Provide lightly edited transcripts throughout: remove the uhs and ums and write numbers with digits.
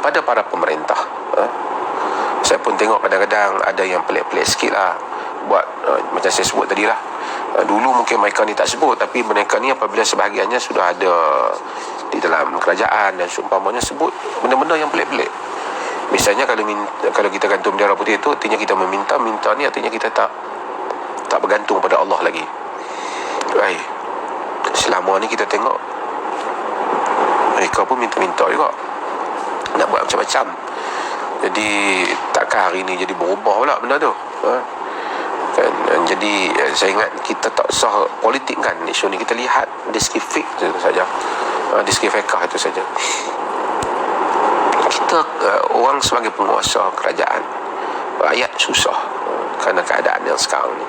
kepada para pemerintah. Saya pun tengok kadang-kadang ada yang pelik-pelik sikit lah buat macam saya sebut tadi lah. Dulu mungkin mereka ni tak sebut, tapi mereka ni apabila sebahagiannya sudah ada di dalam kerajaan dan seumpamanya sebut benda-benda yang pelik-pelik. Misalnya kalau kita gantung bendera putih itu, artinya kita minta ni artinya kita tak bergantung pada Allah lagi. Selama ni kita tengok mereka pun minta-minta juga nak buat macam-macam. Jadi takkan hari ni jadi berubah pula benda tu, kan? Jadi saya ingat kita tak usah politik kan isu ni, kita lihat dari segi fik itu saja, dari segi fiqh itu saja. Kita orang sebagai penguasa kerajaan, rakyat susah kerana keadaan yang sekarang ni.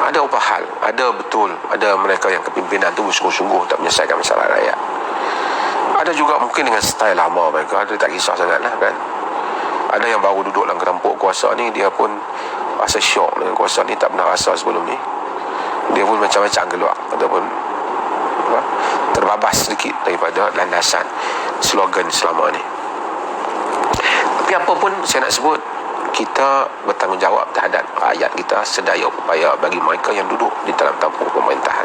Ada beberapa hal, ada mereka yang kepimpinan tu sungguh-sungguh tak menyelesaikan masalah rakyat. Ada juga mungkin dengan style lama mereka, ada tak kisah sangat lah kan. Ada yang baru duduk dalam ketampuk kuasa ni, dia pun rasa syok dengan kuasa ni, tak pernah rasa sebelum ni. Dia pun macam-macam keluar, ataupun terbabas sedikit daripada landasan slogan selama ni. Tapi apa pun saya nak sebut, kita bertanggungjawab terhadap rakyat kita sedaya upaya bagi mereka yang duduk di dalam tampuk pemerintahan.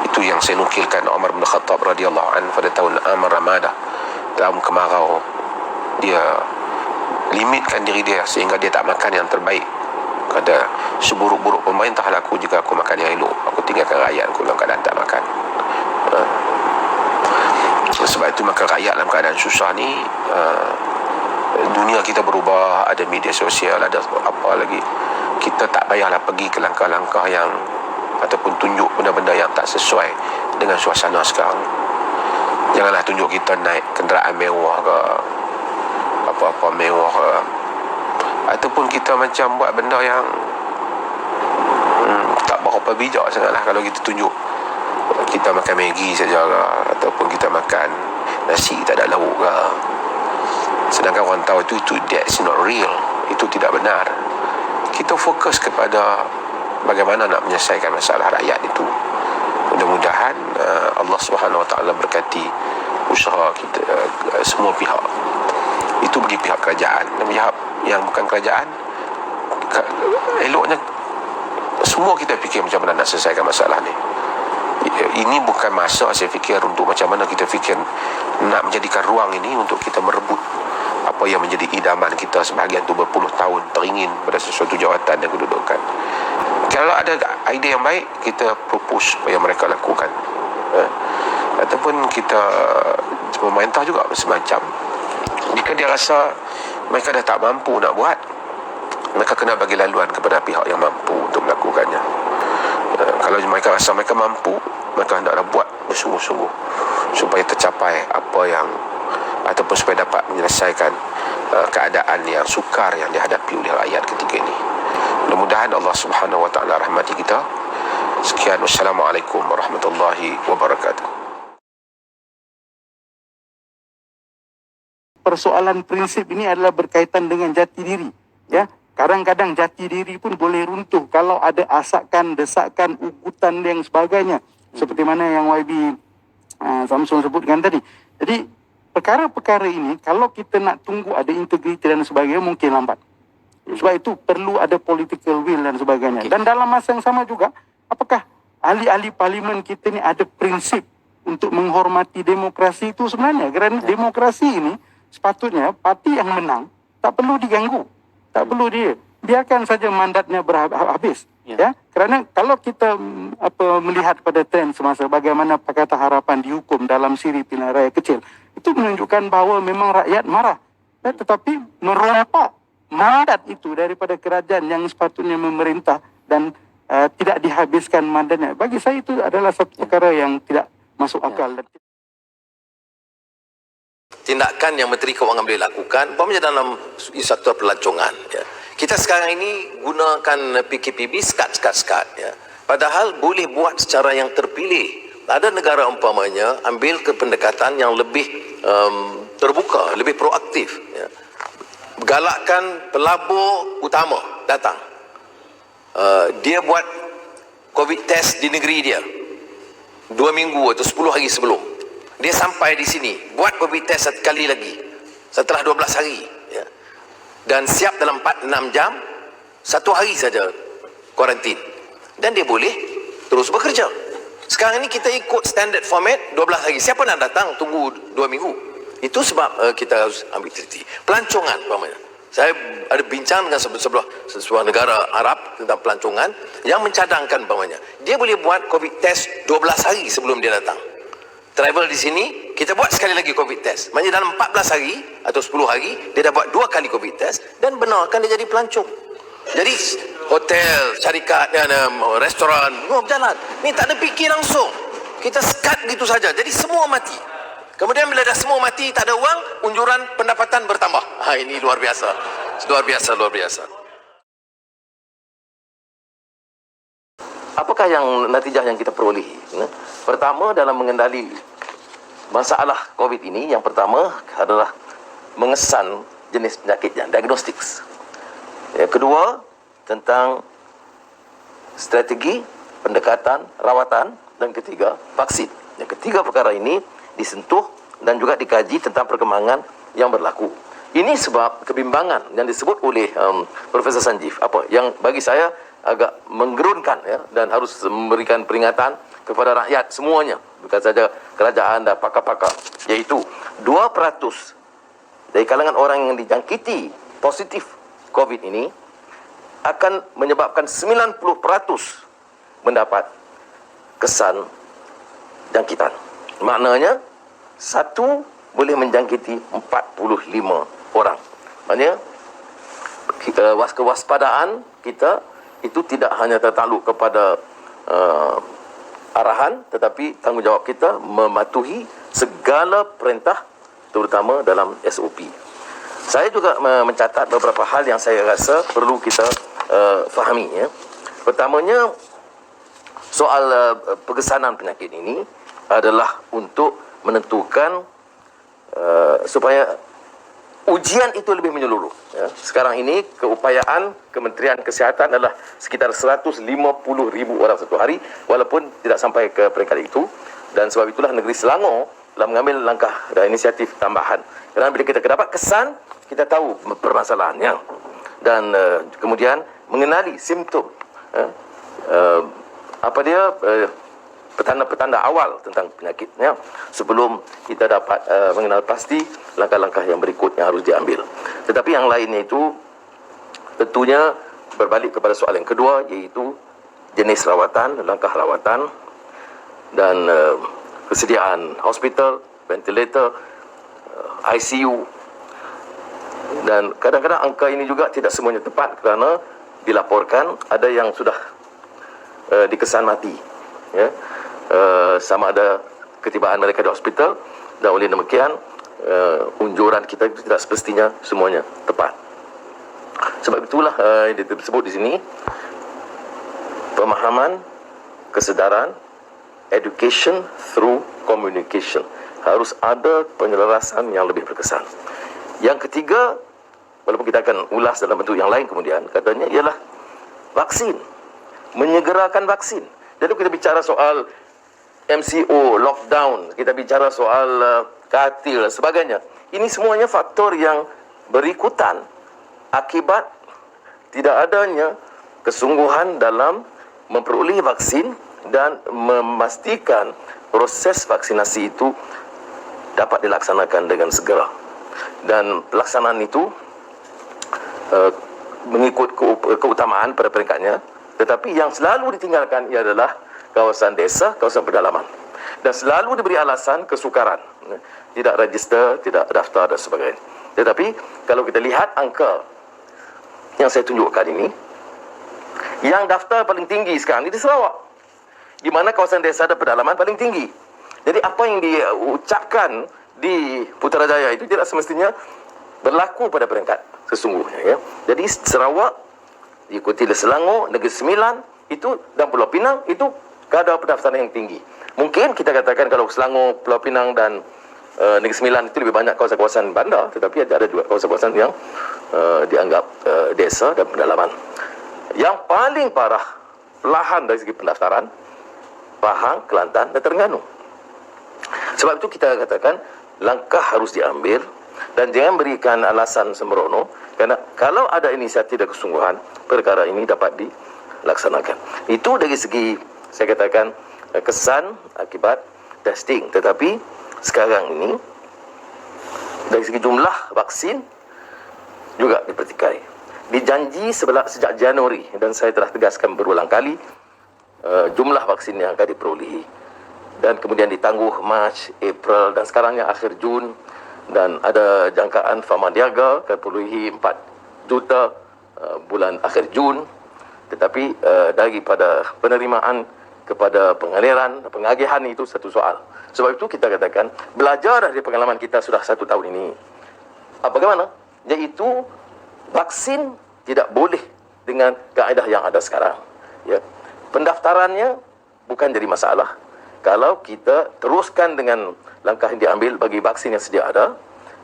Itu yang saya nukilkan Umar bin Khattab radhiyallahu anhu pada tahun Amar Ramadah, dalam kemarau. Dia limitkan diri dia sehingga dia tak makan yang terbaik. Kata, seburuk-buruk pemerintah aku jika aku makan yang elok, aku tinggalkan rakyat aku dalam keadaan tak makan. Sebab itu maka rakyat dalam keadaan susah ni, dunia kita berubah, ada media sosial, ada apa lagi, kita tak payahlah pergi ke langkah-langkah yang ataupun tunjuk benda-benda yang tak sesuai dengan suasana sekarang. Janganlah tunjuk kita naik kenderaan mewah ke apa-apa mewah ke, ataupun kita macam buat benda yang tak berapa bijak sangatlah. Kalau kita tunjuk kita makan Maggi saja ke, ataupun kita makan nasi tak ada lauk ke, sedangkan orang tahu itu that's not real, itu tidak benar. Kita fokus kepada bagaimana nak menyelesaikan masalah rakyat itu. Mudah-mudahan Allah Subhanahu Wa Taala berkati usaha kita, semua pihak. Itu bagi pihak kerajaan. Dan pihak yang bukan kerajaan, eloknya semua kita fikir macam mana nak selesaikan masalah ni. Ini bukan masa saya fikir untuk macam mana kita fikir nak menjadikan ruang ini untuk kita merebut apa yang menjadi idaman kita sebahagian tu berpuluh tahun teringin pada sesuatu jawatan dan kedudukan. Kalau ada idea yang baik, kita propose supaya mereka lakukan. Ataupun kita pemerintah juga semacam, jika dia rasa mereka dah tak mampu nak buat, mereka kena bagi laluan kepada pihak yang mampu untuk melakukannya. Kalau mereka rasa mereka mampu, mereka hendaklah buat bersungguh-sungguh supaya tercapai apa yang, ataupun supaya dapat menyelesaikan keadaan yang sukar yang dihadapi oleh rakyat ketika ini. Mudah-mudahan Allah Subhanahu Wa Taala rahmati kita. Sekian, wassalamualaikum warahmatullahi wabarakatuh. Persoalan prinsip ini adalah berkaitan dengan jati diri, ya. Kadang-kadang jati diri pun boleh runtuh kalau ada asakan, desakan, ugutan dan sebagainya, seperti mana yang YB Samsul sebutkan tadi. Jadi perkara-perkara ini kalau kita nak tunggu ada integriti dan sebagainya mungkin lambat. Sebab itu perlu ada political will dan sebagainya. Dan dalam masa yang sama juga, apakah ahli-ahli parlimen kita ni ada prinsip untuk menghormati demokrasi itu sebenarnya? Kerana demokrasi ini sepatutnya parti yang menang tak perlu diganggu, tak perlu biarkan saja mandatnya habis. Ya, kerana kalau kita melihat pada trend semasa bagaimana Pakatan Harapan dihukum dalam siri pilihan raya kecil, itu menunjukkan bahawa memang rakyat marah, tetapi merompak mandat itu daripada kerajaan yang sepatutnya memerintah dan tidak dihabiskan mandatnya. Bagi saya itu adalah satu perkara yang tidak masuk akal. Tindakan yang Menteri Kewangan boleh lakukan, umpamanya dalam sektor pelancongan, ya. Kita sekarang ini gunakan PKPB sekat. Ya. Padahal boleh buat secara yang terpilih. Ada negara umpamanya ambil pendekatan yang lebih terbuka, lebih proaktif. Ya. Galakkan pelabur utama datang. Dia buat COVID test di negeri dia 2 minggu atau 10 hari sebelum. dia sampai di sini, buat COVID test satu kali lagi setelah 12 hari, ya. Dan siap dalam 4-6 jam, 1 hari saja kuarantin, dan dia boleh terus bekerja. Sekarang ini kita ikut standard format 12 hari. Siapa nak datang tunggu 2 minggu? Itu sebab kita harus ambil teliti. Pelancongan umpamanya. Saya ada bincang dengan sebuah negara Arab tentang pelancongan yang mencadangkan umpamanya dia boleh buat COVID test 12 hari sebelum dia datang. Travel di sini, kita buat sekali lagi COVID test. Maksudnya dalam 14 hari atau 10 hari, dia dah buat 2 kali COVID test dan benarkan dia jadi pelancong. Jadi, hotel, syarikat, restoran, semua berjalan. Ni tak ada fikir langsung. Kita sekat gitu saja. Jadi, semua mati. Kemudian bila dah semua mati, tak ada wang, unjuran pendapatan bertambah. Ini luar biasa. Luar biasa, luar biasa. Apakah yang natijah yang kita perolehi? Pertama, dalam mengendali masalah COVID ini, yang pertama adalah mengesan jenis penyakitnya, diagnostics. Yang kedua, tentang strategi, pendekatan, rawatan, dan ketiga, vaksin. Yang ketiga perkara ini disentuh dan juga dikaji tentang perkembangan yang berlaku. Ini sebab kebimbangan yang disebut oleh Profesor Sanjeev, yang bagi saya agak menggerunkan, ya, dan harus memberikan peringatan kepada rakyat semuanya, bukan saja kerajaan dan pakar-pakar, iaitu 2% dari kalangan orang yang dijangkiti positif COVID ini akan menyebabkan 90% mendapat kesan jangkitan. Maknanya, satu boleh menjangkiti 45 orang. Maknanya, kewaspadaan kita itu tidak hanya tertakluk kepada arahan, tetapi tanggungjawab kita mematuhi segala perintah, terutama dalam SOP. Saya juga mencatat beberapa hal yang saya rasa perlu kita fahami, ya. Pertamanya, soal pengesanan penyakit ini adalah untuk menentukan supaya ujian itu lebih menyeluruh, ya. Sekarang ini keupayaan Kementerian Kesihatan adalah sekitar 150,000 orang satu hari, walaupun tidak sampai ke peringkat itu. Dan sebab itulah negeri Selangor telah mengambil langkah dan inisiatif tambahan. Kerana bila kita dapat kesan, kita tahu permasalahannya, dan kemudian mengenali simptom, petanda-petanda awal tentang penyakitnya sebelum kita dapat mengenal pasti langkah-langkah yang berikut yang harus diambil. Tetapi yang lainnya itu tentunya berbalik kepada soal yang kedua, iaitu jenis rawatan, langkah rawatan, dan kesediaan hospital, ventilator, ICU. Dan kadang-kadang angka ini juga tidak semuanya tepat kerana dilaporkan ada yang sudah dikesan mati, ya. Sama ada ketibaan mereka di hospital, dan oleh demikian unjuran kita itu tidak semestinya semuanya tepat. Sebab itulah disebut di sini pemahaman, kesedaran, education through communication. Harus ada penyelarasan yang lebih berkesan. Yang ketiga, walaupun kita akan ulas dalam bentuk yang lain kemudian, katanya ialah vaksin, menyegerakan vaksin. Jadi kita bicara soal MCO, lockdown, kita bicara soal katil dan sebagainya. Ini semuanya faktor yang berikutan akibat tidak adanya kesungguhan dalam memperoleh vaksin dan memastikan proses vaksinasi itu dapat dilaksanakan dengan segera. Dan pelaksanaan itu mengikut keutamaan pada peringkatnya, tetapi yang selalu ditinggalkan ialah kawasan desa, kawasan pedalaman, dan selalu diberi alasan kesukaran, tidak register, tidak daftar dan sebagainya. Tetapi kalau kita lihat angka yang saya tunjukkan ini, yang daftar paling tinggi sekarang ini di Sarawak, di mana kawasan desa dan pedalaman paling tinggi. Jadi apa yang diucapkan di Putrajaya itu tidak semestinya berlaku pada peringkat sesungguhnya, ya. Jadi Sarawak diikuti oleh Selangor, Negeri Sembilan itu, dan Pulau Pinang itu kadar pendaftaran yang tinggi. Mungkin kita katakan kalau Selangor, Pulau Pinang dan Negeri Sembilan itu lebih banyak kawasan-kawasan bandar, tetapi ada dua kawasan-kawasan yang dianggap desa dan pedalaman. Yang paling parah perlahan dari segi pendaftaran, Pahang, Kelantan dan Terengganu. Sebab itu kita katakan langkah harus diambil dan jangan berikan alasan sembrono, kerana kalau ada inisiatif dan kesungguhan, perkara ini dapat dilaksanakan. Itu dari segi saya katakan kesan akibat testing. Tetapi sekarang ini dari segi jumlah vaksin juga dipertikai. Dijanji sejak Januari, dan saya telah tegaskan berulang kali, jumlah vaksin yang akan diperolehi, dan kemudian ditangguh Mac, April, dan sekarang yang akhir Jun, dan ada jangkaan Famadiaga akan perolehi 4 juta bulan akhir Jun. Tetapi daripada penerimaan kepada pengaliran, pengagihan itu satu soal. Sebab itu kita katakan belajar dari pengalaman kita sudah 1 tahun ini. Bagaimana? Iaitu vaksin tidak boleh dengan kaedah yang ada sekarang. Ya. Pendaftarannya bukan jadi masalah. Kalau kita teruskan dengan langkah yang diambil bagi vaksin yang sedia ada,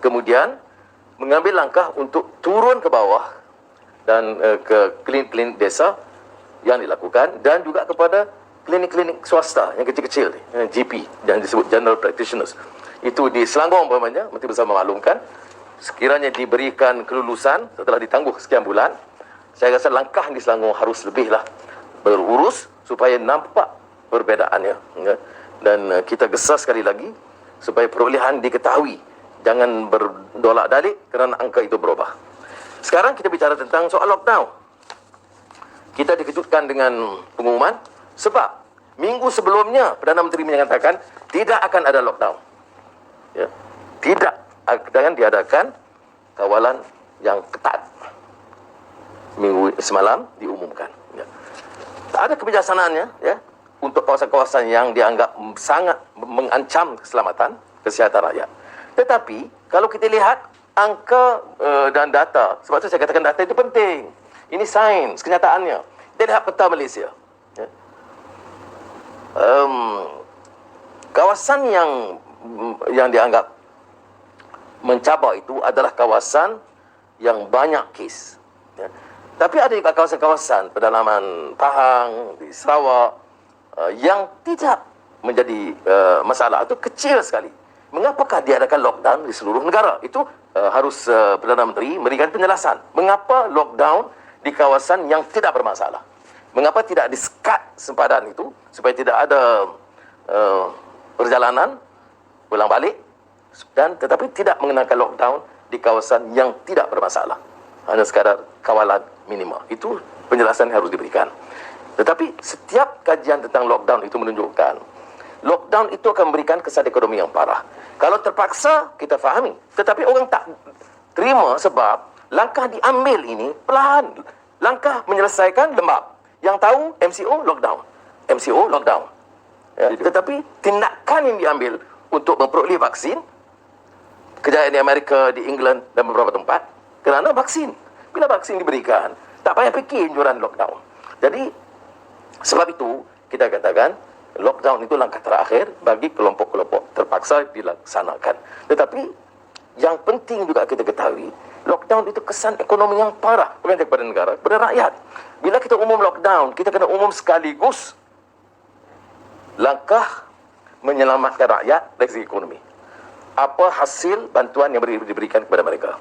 kemudian mengambil langkah untuk turun ke bawah dan ke klinik-klinik desa yang dilakukan, dan juga kepada klinik-klinik swasta yang kecil-kecil, GP yang disebut General Practitioners. Itu di Selangor umpamanya, Menteri Besar memaklumkan, sekiranya diberikan kelulusan setelah ditangguh sekian bulan, saya rasa langkah di Selangor harus lebihlah berurus supaya nampak perbedaannya. Ya. Dan kita gesah sekali lagi supaya perolehan diketahui, jangan berdolak dalik kerana angka itu berubah. Sekarang kita bicara tentang soal lockdown. Kita dikejutkan dengan pengumuman sebab minggu sebelumnya Perdana Menteri menyatakan tidak akan ada lockdown. Ya. Tidak akan diadakan kawalan yang ketat. Minggu semalam diumumkan. Ya. Tak ada kebijaksanaannya, ya, untuk kawasan-kawasan yang dianggap sangat mengancam keselamatan kesihatan rakyat. Tetapi kalau kita lihat angka dan data, sebab itu saya katakan data itu penting. Ini sains, kenyataannya. Kita lihat peta Malaysia. Ya. Kawasan yang dianggap mencabar itu adalah kawasan yang banyak kes. Ya. Tapi ada juga kawasan-kawasan pedalaman Pahang, di Sarawak, yang tidak menjadi masalah, itu kecil sekali. Mengapakah diadakan lockdown di seluruh negara? Itu harus Perdana Menteri memberikan penjelasan. Mengapa lockdown di kawasan yang tidak bermasalah? Mengapa tidak di-sekat sempadan itu supaya tidak ada perjalanan pulang balik, dan tetapi tidak mengenakan lockdown di kawasan yang tidak bermasalah, hanya sekadar kawalan minima. Itu penjelasan yang harus diberikan. Tetapi setiap kajian tentang lockdown itu menunjukkan lockdown itu akan memberikan kesan ekonomi yang parah. Kalau terpaksa, kita fahami. Tetapi orang tak terima sebab langkah diambil ini perlahan. Langkah menyelesaikan lembab. Yang tahu MCO lockdown. MCO lockdown. Ya, tetapi tindakan yang diambil untuk memperoleh vaksin, kejayaan di Amerika, di England dan beberapa tempat, kerana vaksin. Bila vaksin diberikan, tak payah fikir anjuran lockdown. Jadi, sebab itu, kita katakan, lockdown itu langkah terakhir bagi kelompok-kelompok terpaksa dilaksanakan. Tetapi, yang penting juga kita ketahui, lockdown itu kesan ekonomi yang parah, bukan kepada negara, kepada rakyat. Bila kita umum lockdown, kita kena umum sekaligus langkah menyelamatkan rakyat dari segi ekonomi. Apa hasil bantuan yang diberikan kepada mereka?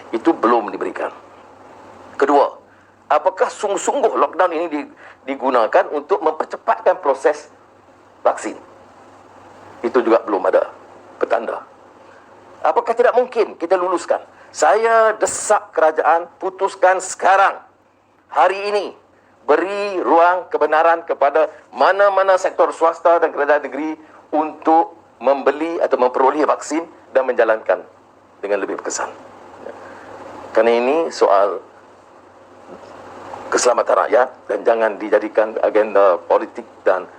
Itu belum diberikan. Kedua, apakah sungguh-sungguh lockdown ini digunakan untuk mempercepatkan proses vaksin? Itu juga belum ada petanda. Apakah tidak mungkin kita luluskan? Saya desak kerajaan putuskan sekarang, hari ini, beri ruang kebenaran kepada mana-mana sektor swasta dan kerajaan negeri untuk membeli atau memperoleh vaksin dan menjalankan dengan lebih berkesan. Kerana ini soal keselamatan rakyat dan jangan dijadikan agenda politik dan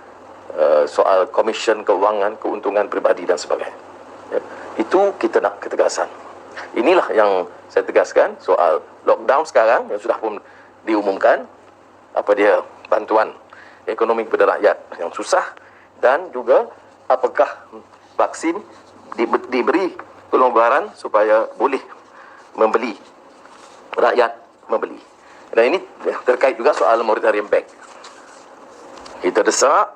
soal komisen keuangan, keuntungan peribadi dan sebagainya. Ya. Itu kita nak ketegasan. Inilah yang saya tegaskan soal lockdown sekarang yang sudah pun diumumkan. Apa dia bantuan ekonomi kepada rakyat yang susah, dan juga apakah vaksin diberi kelonggaran supaya boleh membeli, rakyat membeli. Dan ini terkait juga soal moratorium bank. Kita desak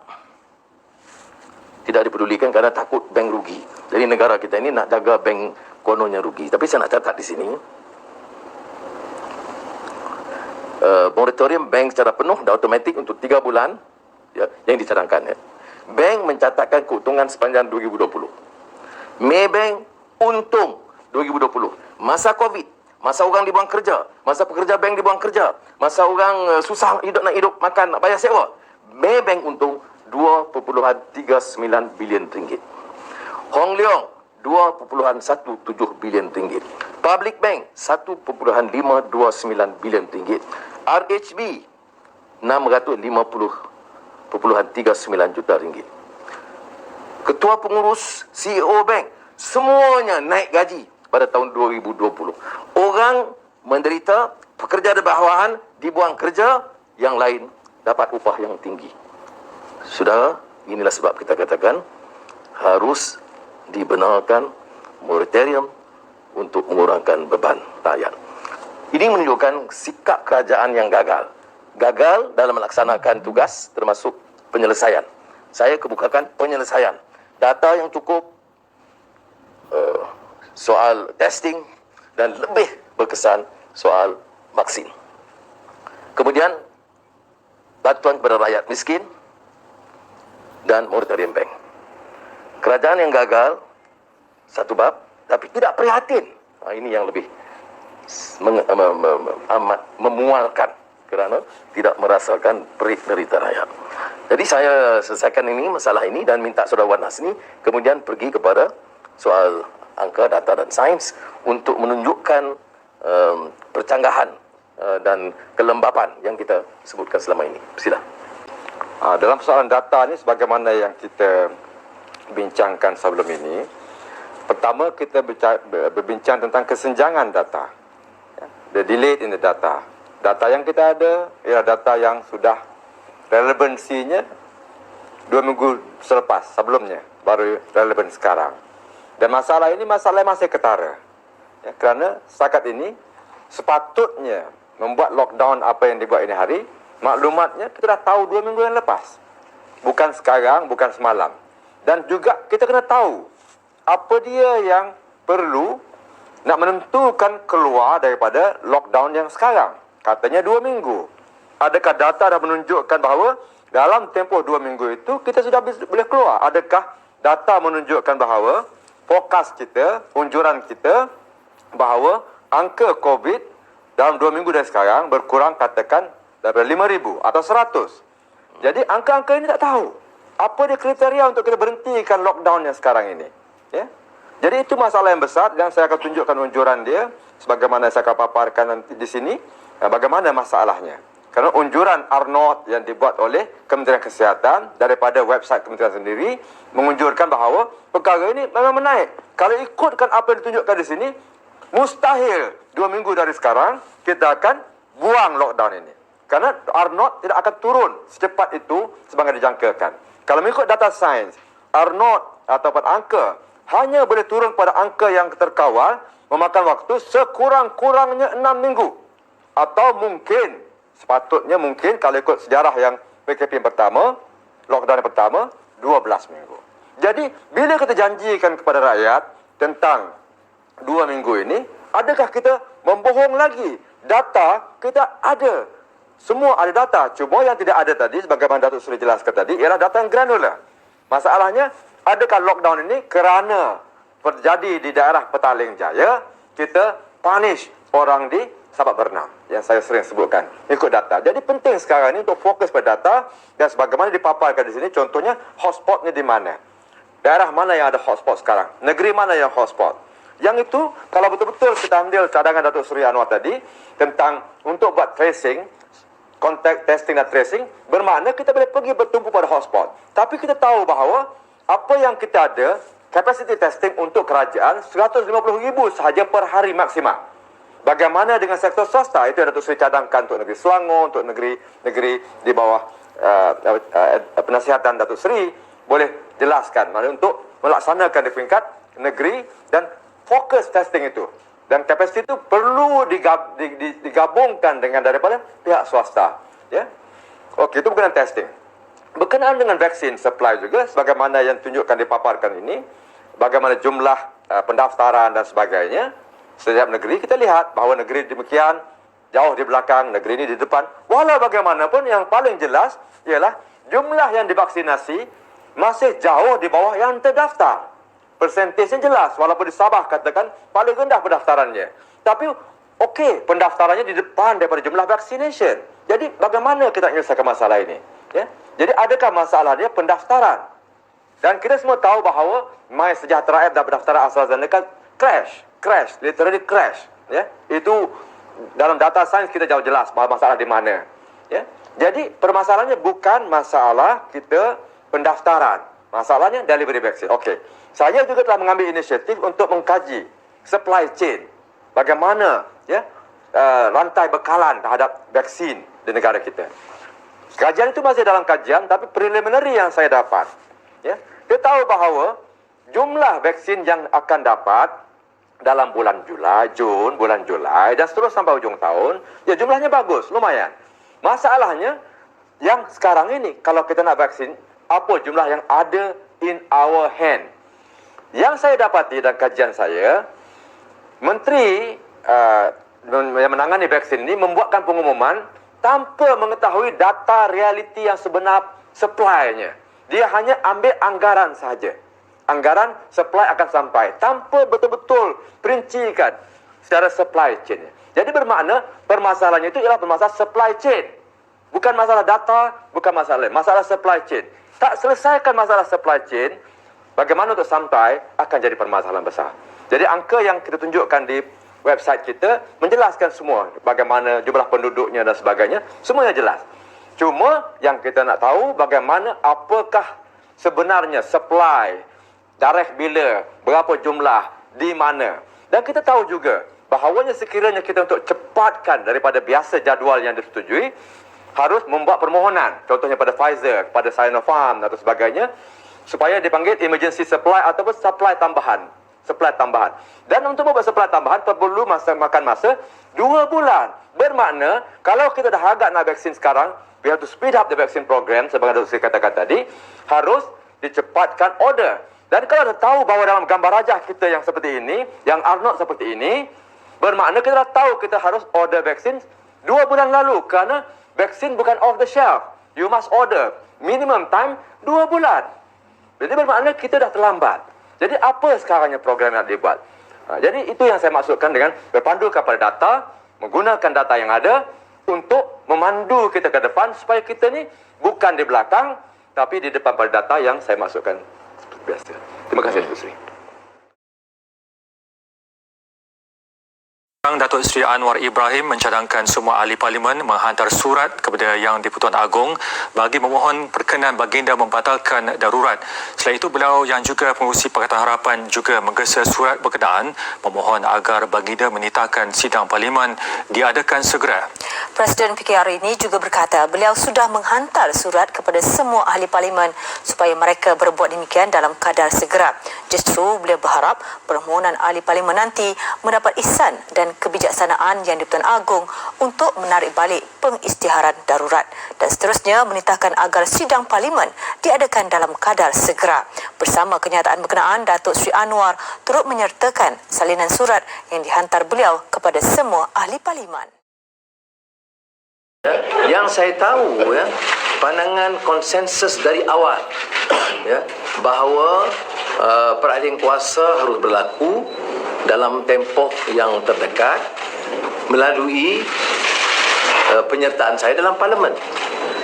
tidak dipedulikan kerana takut bank rugi. Jadi negara kita ini nak jaga bank kononnya rugi. Tapi saya nak catat di sini, moratorium bank secara penuh dan automatik untuk 3 bulan ya, yang dicadangkan. Ya. Bank mencatatkan keuntungan sepanjang 2020. Maybank untung 2020. Masa COVID, masa orang dibuang kerja, masa pekerja bank dibuang kerja, masa orang susah nak hidup makan, nak bayar sewa, Maybank untung 2.39 bilion ringgit. Hong Leong 2.17 bilion ringgit. Public Bank 1.529 bilion ringgit. RHB 650.39 juta ringgit. Ketua pengurus CEO Bank semuanya naik gaji pada tahun 2020. Orang menderita, pekerja di bawahan dibuang kerja, yang lain dapat upah yang tinggi. Saudara, inilah sebab kita katakan harus dibenarkan moratorium untuk mengurangkan beban rakyat. Ini menunjukkan sikap kerajaan yang gagal. Gagal dalam melaksanakan tugas termasuk penyelesaian. Saya kemukakan penyelesaian. Data yang cukup, soal testing, dan lebih berkesan soal vaksin. Kemudian, bantuan kepada rakyat miskin dan moratorium bank. Kerajaan yang gagal, satu bab, tapi tidak prihatin. Ini yang lebih amat memualkan kerana tidak merasakan perih derita rakyat. Jadi saya selesaikan masalah ini dan minta Saudara Wan Hasni kemudian pergi kepada soal angka, data dan sains untuk menunjukkan percanggahan dan kelembapan yang kita sebutkan selama ini. Sila. Dalam persoalan data ni sebagaimana yang kita bincangkan sebelum ini, pertama kita berbincang tentang kesenjangan data. The delay in the data. Data yang kita ada ialah data yang sudah relevansinya 2 minggu sebelumnya, baru relevan sekarang. Dan masalah ini masalah yang masih ketara. Ya, kerana setakat ini sepatutnya membuat lockdown apa yang dibuat ini hari, maklumatnya kita dah tahu 2 minggu yang lepas. Bukan sekarang, bukan semalam. Dan juga kita kena tahu apa dia yang perlu nak menentukan keluar daripada lockdown yang sekarang. Katanya 2 minggu. Adakah data dah menunjukkan bahawa dalam tempoh 2 minggu itu kita sudah boleh keluar? Adakah data menunjukkan bahawa fokus kita, unjuran kita bahawa angka COVID dalam 2 minggu dari sekarang berkurang katakan daripada 5,000 atau 100. Jadi angka-angka ini tak tahu. Apa dia kriteria untuk kita berhentikan lockdown yang sekarang ini? Ya? Jadi itu masalah yang besar dan saya akan tunjukkan unjuran dia sebagaimana saya akan paparkan nanti di sini. Bagaimana masalahnya? Kerana unjuran R0 yang dibuat oleh Kementerian Kesihatan daripada website Kementerian sendiri mengunjurkan bahawa perkara ini memang menaik. Kalau ikutkan apa yang ditunjukkan di sini, mustahil 2 minggu dari sekarang kita akan buang lockdown ini. Kerana R0 tidak akan turun secepat itu sebagaimana dijangkakan. Kalau mengikut data sains, R0 ataupun angka hanya boleh turun pada angka yang terkawal memakan waktu sekurang-kurangnya 6 minggu. Atau mungkin, sepatutnya mungkin kalau ikut sejarah yang PKP yang pertama, lockdown yang pertama, 12 minggu. Jadi, bila kita janjikan kepada rakyat tentang 2 minggu ini, adakah kita membohong lagi? Data kita ada. Semua ada data. Cuma yang tidak ada tadi, sebagaimana Datuk Seri jelaskan tadi, ialah data yang granular. Masalahnya, adakah lockdown ini kerana terjadi di daerah Petaling Jaya, kita punish orang di Sabak Bernam yang saya sering sebutkan ikut data. Jadi penting sekarang ini untuk fokus pada data dan sebagaimana dipaparkan di sini, contohnya hotspotnya di mana, daerah mana yang ada hotspot sekarang, negeri mana yang hotspot. Yang itu kalau betul-betul kita ambil cadangan Datuk Seri Anwar tadi tentang untuk buat tracing, contact testing dan tracing, bermakna kita boleh pergi bertumpu pada hotspot. Tapi kita tahu bahawa apa yang kita ada, capacity testing untuk kerajaan 150,000 sahaja per hari maksimal. Bagaimana dengan sektor swasta? Itu yang Datuk Seri cadangkan untuk negeri Selangor, untuk negeri di bawah penasihatan Datuk Seri boleh jelaskan. Maksudnya untuk melaksanakan di peringkat negeri dan fokus testing itu. Dan kapasiti itu perlu digabungkan dengan daripada pihak swasta. Ya? Okey, itu berkenaan testing. berkenaan dengan vaksin supply juga, sebagaimana yang tunjukkan dipaparkan ini, bagaimana jumlah pendaftaran dan sebagainya, setiap negeri kita lihat bahawa negeri demikian jauh di belakang, negeri ini di depan. Walau bagaimanapun yang paling jelas ialah jumlah yang divaksinasi masih jauh di bawah yang terdaftar. Persentasenya jelas, walaupun di Sabah katakan paling rendah pendaftarannya. Tapi okey, pendaftarannya di depan daripada jumlah vaccination. Jadi bagaimana kita menyelesaikan masalah ini? Ya? Jadi adakah masalahnya pendaftaran? Dan kita semua tahu bahawa My Sejahtera App dan pendaftaran AstraZeneca crash, literally crash. Ya? Itu dalam data sains kita jauh jelas masalah di mana. Ya? Jadi permasalahannya bukan masalah kita pendaftaran. Masalahnya delivery vaksin. Okey. Saya juga telah mengambil inisiatif untuk mengkaji supply chain. Bagaimana ya rantai bekalan terhadap vaksin di negara kita. Kajian itu masih dalam kajian, tapi preliminary yang saya dapat. Ya, kita tahu bahawa jumlah vaksin yang akan dapat dalam bulan Julai dan seterusnya sampai ujung tahun, ya jumlahnya bagus, lumayan. Masalahnya yang sekarang ini kalau kita nak vaksin, apa jumlah yang ada in our hand? Yang saya dapati dalam kajian saya, Menteri yang menangani vaksin ini membuatkan pengumuman tanpa mengetahui data realiti yang sebenar supply-nya. Dia hanya ambil anggaran sahaja. Anggaran supply akan sampai tanpa betul-betul perincikan secara supply chain. Jadi bermakna permasalahannya itu ialah permasalahan supply chain. Bukan masalah data, bukan masalah lain. Masalah supply chain. Tak selesaikan masalah supply chain, bagaimana untuk sampai akan jadi permasalahan besar. Jadi angka yang kita tunjukkan di website kita menjelaskan semua bagaimana jumlah penduduknya dan sebagainya, semuanya jelas. Cuma yang kita nak tahu bagaimana apakah sebenarnya supply, tarikh bila, berapa jumlah, di mana. Dan kita tahu juga bahawanya sekiranya kita untuk cepatkan daripada biasa jadual yang disetujui, harus membuat permohonan, contohnya pada Pfizer, pada Sinopharm atau sebagainya, supaya dipanggil emergency supply ataupun supply tambahan. Dan untuk membuat supply tambahan perlu makan masa 2 bulan. Bermakna kalau kita dah agak nak vaksin sekarang, we have to speed up the vaccine program, sebagai Dr. Sri katakan tadi, harus dicepatkan order. Dan kalau dah tahu bahawa dalam gambar rajah kita yang seperti ini, yang Arnold seperti ini, bermakna kita dah tahu kita harus order vaksin 2 bulan lalu, kerana vaksin bukan off the shelf. You must order. Minimum time 2 bulan. Jadi bermakna kita dah terlambat. Jadi apa sekarangnya program yang dibuat? Jadi itu yang saya maksudkan dengan berpandu kepada data, menggunakan data yang ada untuk memandu kita ke depan supaya kita ni bukan di belakang tapi di depan pada data yang saya maksudkan seperti biasa. Terima kasih, Datuk Seri. Datuk Seri Anwar Ibrahim mencadangkan semua ahli parlimen menghantar surat kepada Yang di-Pertuan Agong bagi memohon perkenan baginda membatalkan darurat. Selain itu, beliau yang juga pengurusi Pakatan Harapan juga menggesa surat berkenaan memohon agar baginda menitahkan sidang parlimen diadakan segera. Presiden PKR ini juga berkata beliau sudah menghantar surat kepada semua ahli parlimen supaya mereka berbuat demikian dalam kadar segera. Justru beliau berharap permohonan ahli parlimen nanti mendapat ihsan dan kebijaksanaan Yang di-Pertuan Agong untuk menarik balik pengisytiharan darurat dan seterusnya menitahkan agar sidang parlimen diadakan dalam kadar segera. Bersama kenyataan berkenaan, Datuk Seri Anwar turut menyertakan salinan surat yang dihantar beliau kepada semua ahli parlimen. Yang saya tahu pandangan konsensus dari awal bahawa peralihan kuasa harus berlaku dalam tempoh yang terdekat melalui penyertaan saya dalam parlimen.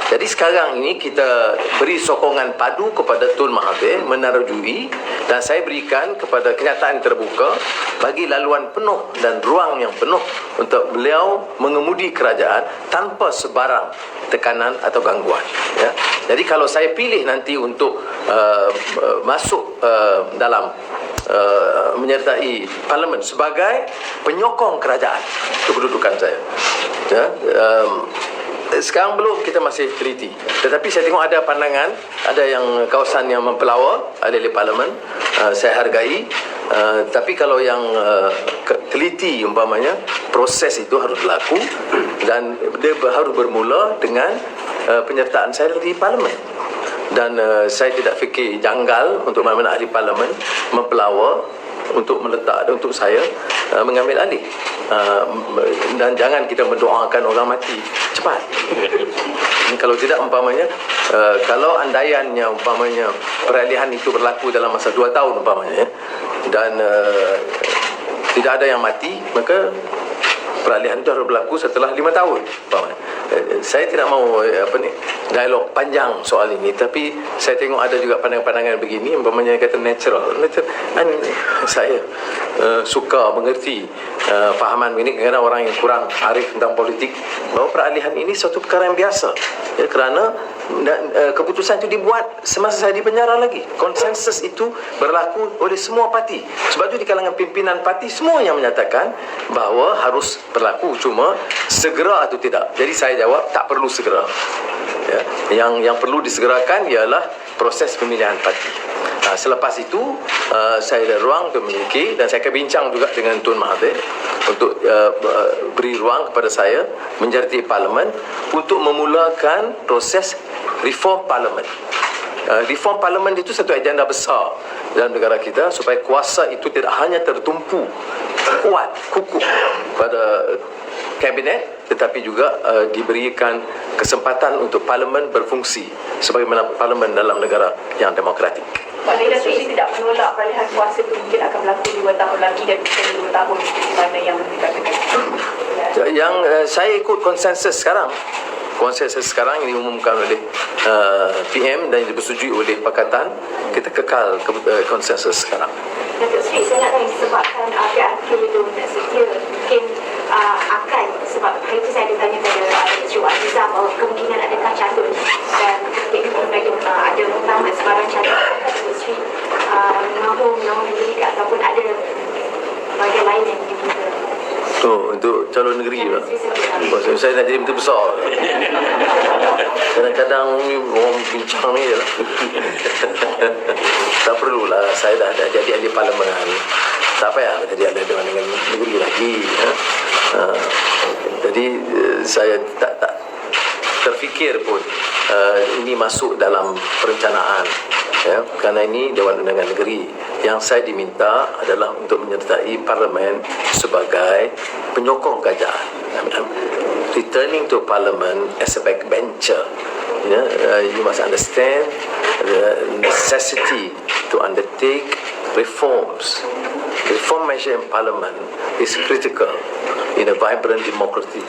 Jadi sekarang ini kita beri sokongan padu kepada Tun Mahathir menerujui dan saya berikan kepada kenyataan terbuka bagi laluan penuh dan ruang yang penuh untuk beliau mengemudi kerajaan tanpa sebarang tekanan atau gangguan. Ya. Jadi kalau saya pilih nanti untuk masuk dalam menyertai parlimen sebagai penyokong kerajaan, itu kedudukan saya. Ya. Sekarang belum, kita masih teliti. Tetapi saya tengok ada pandangan, ada yang kawasan yang mempelawa ahli parlimen, saya hargai. Tapi kalau yang teliti umpamanya, proses itu harus berlaku dan dia harus bermula dengan penyertaan saya di parlimen. dan saya tidak fikir janggal untuk mana-mana ahli parlimen mempelawa untuk meletak untuk saya mengambil alih, dan jangan kita mendoakan orang mati cepat. Kalau tidak umpamanya kalau andaiannya umpamanya peralihan itu berlaku dalam masa 2 tahun umpamanya dan tidak ada yang mati, maka peralihan itu harus berlaku setelah 5 tahun umpamanya. Saya tidak mau dialog panjang soal ini, tapi saya tengok ada juga pandangan-pandangan begini umpamanya kata natural. Saya suka mengerti fahaman ini kerana orang yang kurang arif tentang politik, bahawa peralihan ini suatu perkara yang biasa ya, kerana keputusan itu dibuat semasa saya di penjara lagi. Konsensus itu berlaku oleh semua parti. Sebab itu di kalangan pimpinan parti semua yang menyatakan bahawa harus berlaku, cuma segera atau tidak. Jadi saya jawab tak perlu segera ya. Yang perlu disegerakan ialah proses pemilihan parti. Selepas itu saya ada ruang untuk memiliki, dan saya akan bincang juga dengan Tun Mahathir untuk beri ruang kepada saya menjadi parlimen untuk memulakan proses reform parlimen. Reform parlimen itu satu agenda besar dalam negara kita, supaya kuasa itu tidak hanya tertumpu kuat kukuh pada kabinet, tetapi juga diberikan kesempatan untuk parlimen berfungsi sebagaimana parlimen dalam negara yang demokratik. Maknanya Datuk Seri tidak menolak peralihan kuasa itu mungkin akan berlaku 2 tahun lagi dan bukan 2 tahun seperti mana yang Menteri katakan. Yang saya ikut konsensus sekarang. Konsensus sekarang yang diumumkan oleh PM dan disetujui oleh Pakatan, kita kekal konsensus sekarang. Datuk Seri, saya nak tanya disebabkan PRQ itu tak setia, mungkin akan, sebab hari itu saya ada tanya pada Encik Azizah bahawa kemungkinan adakah calon, dan ketika itu belum lagi ada mengutama sebarang calon. Datuk Seri mahu memberikan ataupun ada bahagian lain yang diminta untuk calon negeri pula. Saya nak jadi menteri besar. Kadang-kadang orang bincang ni je lah. Tak perlulah, saya dah jadi ahli parlimen. Tak payah jadi ahli dengan negeri lagi. Jadi saya tak terfikir pun ini masuk dalam perencanaan. Ya, kerana ini Dewan Undangan Negeri. Yang saya diminta adalah untuk menyertai parlimen sebagai penyokong kerajaan. Returning to parliament as a backbencher. You must understand the necessity to undertake reforms. Reform measure in parliament is critical in a vibrant democracy.